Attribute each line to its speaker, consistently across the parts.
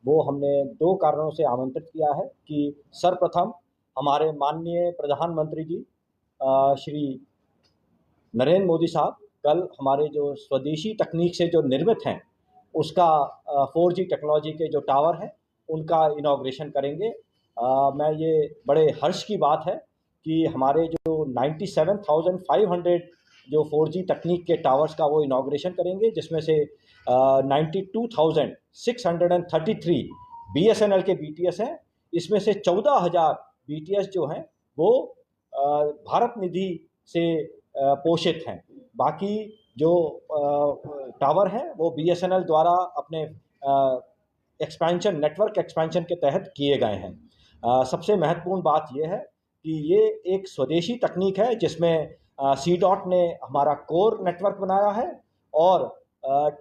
Speaker 1: वो हमने 2 कारणों से आमंत्रित किया है कि सर्वप्रथम हमारे माननीय प्रधानमंत्री जी श्री नरेंद्र मोदी साहब कल हमारे जो स्वदेशी तकनीक से जो निर्मित हैं, उसका 4G टेक्नोलॉजी के जो टावर हैं, उनका इनॉग्रेशन करेंगे। मैं ये बड़े हर्ष की बात है कि हमारे जो 97,500 जो 4G तकनीक के टावर्स का वो इनॉग्रेशन करेंगे, जिसमें से 92,633 BSNL के BTS हैं। इसमें से 14,000 BTS जो हैं वो भारत निधि से पोषित हैं। बाकी जो टावर हैं वो BSNL द्वारा अपने एक्सपेंशन नेटवर्क एक्सपेंशन के तहत किए गए हैं। सबसे महत्वपूर्ण बात यह है कि ये एक स्वदेशी तकनीक है जिसमें सी डॉट ने हमारा कोर नेटवर्क बनाया है और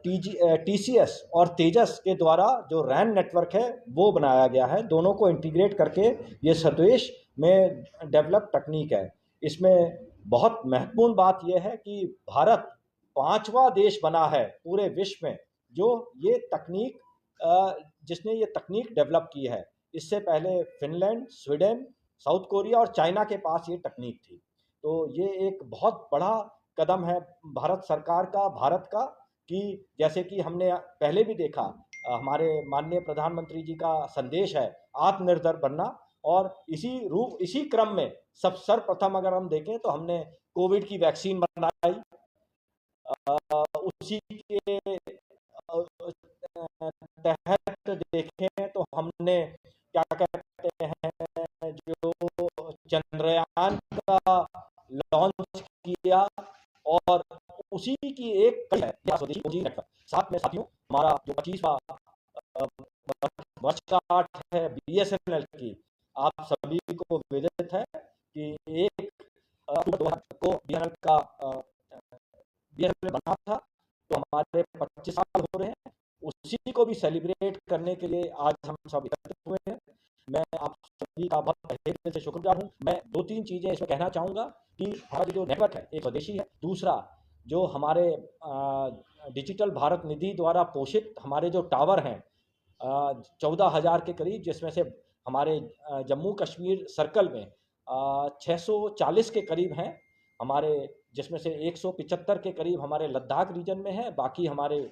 Speaker 1: TCS और तेजस के द्वारा जो रैन नेटवर्क है वो बनाया गया है। दोनों को इंटीग्रेट करके ये स्वदेश में डेवलप तकनीक है। इसमें बहुत महत्वपूर्ण बात यह है कि भारत 5वां देश बना है पूरे विश्व में जो ये तकनीक जिसने ये तकनीक डेवलप की है। इससे पहले फिनलैंड, स्वीडन, साउथ कोरिया और चाइना के पास ये तकनीक थी। तो ये एक बहुत बड़ा कदम है भारत सरकार का, भारत का, कि जैसे कि हमने पहले भी देखा, हमारे माननीय प्रधानमंत्री जी का संदेश है आत्मनिर्भर बनना, और इसी क्रम में सर्वप्रथम अगर हम देखें तो हमने कोविड की वैक्सीन बनाई। उसी के तहत देखें तो हमने क्या कहते हैं जो चंद्रयान का लॉन्च किया, और उसी की एक स्वदेशी नेटवर्क। साथ में साथियों, हमारा जो 25वां वर्षगांठ है BSNL की, आप सभी को विदित है कि 1 अक्टूबर को BSNL का BSNL बना था। तो हमारे 25 साल हो रहे हैं, उसी को भी सेलिब्रेट करने के लिए आज हम सब एकत्रित हुए हैं। मैं आप सभी का बहुत तहे दिल से शुक्रगुजार हूँ। मैं 2-3 चीज़ें इसमें कहना चाहूँगा कि हमारा जो नेटवर्क है एक स्वदेशी है। दूसरा, जो हमारे डिजिटल भारत निधि द्वारा पोषित हमारे जो टावर हैं 14,000 के करीब, जिसमें से हमारे जम्मू कश्मीर सर्कल में 640 के करीब हैं हमारे, जिसमें से 175 के करीब हमारे लद्दाख रीजन में है, बाकी हमारे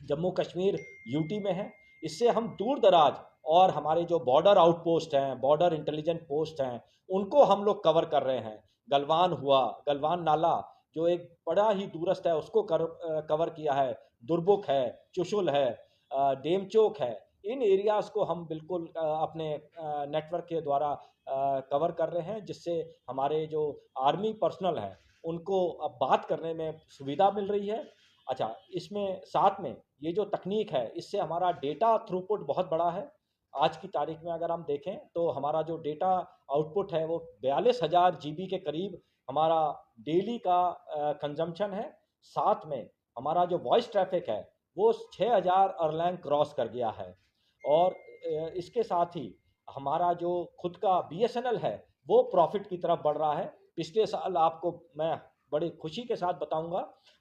Speaker 1: जम्मू कश्मीर यूटी में है। इससे हम दूर दराज और हमारे जो बॉर्डर आउटपोस्ट हैं, बॉर्डर इंटेलिजेंट पोस्ट हैं, उनको हम लोग कवर कर रहे हैं। गलवान हुआ, गलवान नाला जो एक बड़ा ही दूरस्थ है, उसको कवर किया है। दुर्बुक है, चुशुल है, डेमचोक है। इन एरियाज़ को हम बिल्कुल अपने नेटवर्क के द्वारा कवर कर रहे हैं, जिससे हमारे जो आर्मी पर्सनल हैं उनको अब बात करने में सुविधा मिल रही है। अच्छा, इसमें साथ में ये जो तकनीक है, इससे हमारा डेटा थ्रूपुट बहुत बड़ा है। आज की तारीख में अगर हम देखें तो हमारा जो डेटा आउटपुट है वो 42,000 GB के करीब हमारा डेली का कंजम्पशन है। साथ में हमारा जो वॉइस ट्रैफिक है वो 6,000 अरलैंग क्रॉस कर गया है। और इसके साथ ही हमारा जो खुद का BSNL है वो प्रॉफिट की तरफ बढ़ रहा है। पिछले साल आपको मैं बड़ी खुशी के साथ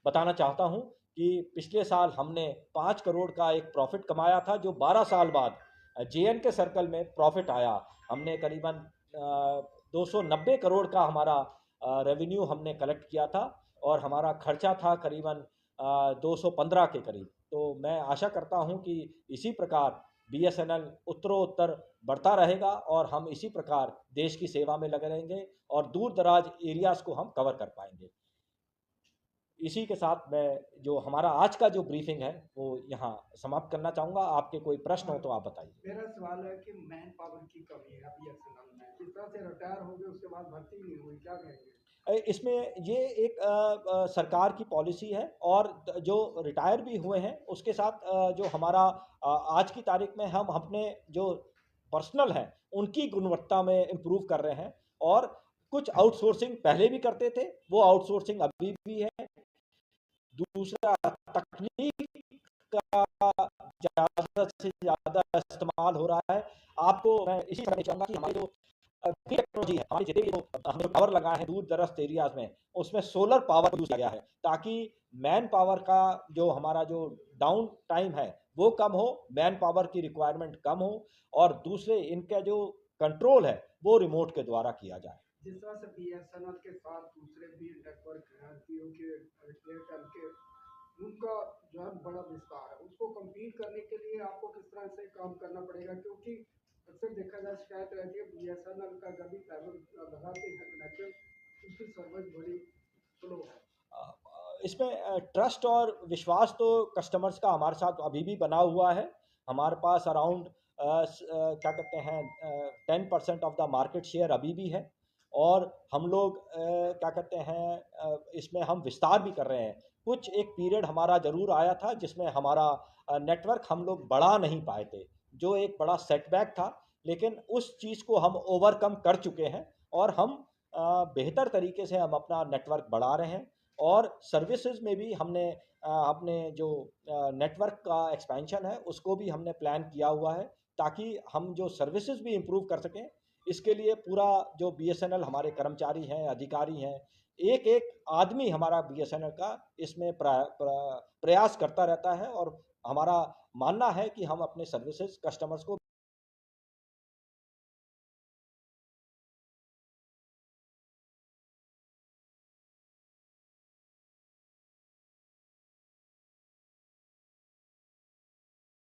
Speaker 1: बताना चाहता हूँ कि पिछले साल हमने 5 करोड़ का एक प्रॉफिट कमाया था, जो 12 साल बाद JN के सर्कल में प्रॉफिट आया। हमने करीबन 290 करोड़ का हमारा रेवेन्यू हमने कलेक्ट किया था, और हमारा खर्चा था करीबन 215 के करीब। तो मैं आशा करता हूं कि इसी प्रकार BSNL उत्तरोत्तर बढ़ता रहेगा और हम इसी प्रकार देश की सेवा में लगे रहेंगे और दूर दराज एरियाज को हम कवर कर पाएंगे। इसी के साथ मैं जो हमारा आज का जो ब्रीफिंग है वो यहाँ समाप्त करना चाहूँगा। आपके कोई प्रश्न हो तो आप बताइए।
Speaker 2: मेरा सवाल है कि मैन पावर की कमी है BSNL में, जिस तरह से रिटायर हो गए उसके बाद भर्ती नहीं हुई, क्या कहेंगे?
Speaker 1: इसमें ये एक सरकार की पॉलिसी है, और जो रिटायर भी हुए हैं उसके साथ जो हमारा आज की तारीख में हम अपने जो पर्सनल हैं उनकी गुणवत्ता में इम्प्रूव कर रहे हैं। और कुछ आउटसोर्सिंग पहले भी करते थे, वो आउटसोर्सिंग अभी भी है। दूसरा, तकनीक का ज़्यादा से ज़्यादा इस्तेमाल हो रहा है। आपको मैं इसी तरह चाहूँगा कि हमारे जो ग्रीन टेक्नोलॉजी है। हमारे जितने भी हमने टावर लगाए हैं दूर दराज एरियाज में, उसमें सोलर पावर यूज किया गया है, ताकि मैन पावर का जो हमारा जो डाउन टाइम है वो कम हो, मैन पावर की रिक्वायरमेंट कम हो, और दूसरे इनका जो कंट्रोल है वो रिमोट के द्वारा किया जाए।
Speaker 2: जिस तरह से बीएसएनएल के साथ दूसरे भी नेटवर्क हैं, जियो के, एयरटेल के, उनका जो है बड़ा विस्तार है, उसको कम्पीट करने के लिए आपको किस तरह से काम करना पड़ेगा? क्योंकि अक्सर देखा जाए शिकायत रहती है बीएसएनएल का, जब भी फाइबर लगाते हैं कनेक्शन, उसकी सर्विस बड़ी स्लो है।
Speaker 1: इसमें ट्रस्ट और विश्वास तो कस्टमर्स का हमारे साथ अभी भी बना हुआ है। हमारे पास अराउंड क्या कहते हैं 10% ऑफ द मार्केट शेयर अभी भी है, और हम लोग क्या कहते हैं इसमें हम विस्तार भी कर रहे हैं। कुछ एक पीरियड हमारा ज़रूर आया था जिसमें हमारा नेटवर्क हम लोग बढ़ा नहीं पाए थे, जो एक बड़ा सेटबैक था, लेकिन उस चीज़ को हम ओवरकम कर चुके हैं, और हम बेहतर तरीके से हम अपना नेटवर्क बढ़ा रहे हैं। और सर्विसेज में भी हमने अपने जो नेटवर्क का एक्सपेंशन है उसको भी हमने प्लान किया हुआ है, ताकि हम जो सर्विसेज भी इम्प्रूव कर सकें। इसके लिए पूरा जो बीएसएनएल हमारे कर्मचारी हैं, अधिकारी हैं, एक एक आदमी हमारा बीएसएनएल का इसमें प्रयास करता रहता है, और हमारा मानना है कि हम अपने सर्विसेज कस्टमर्स को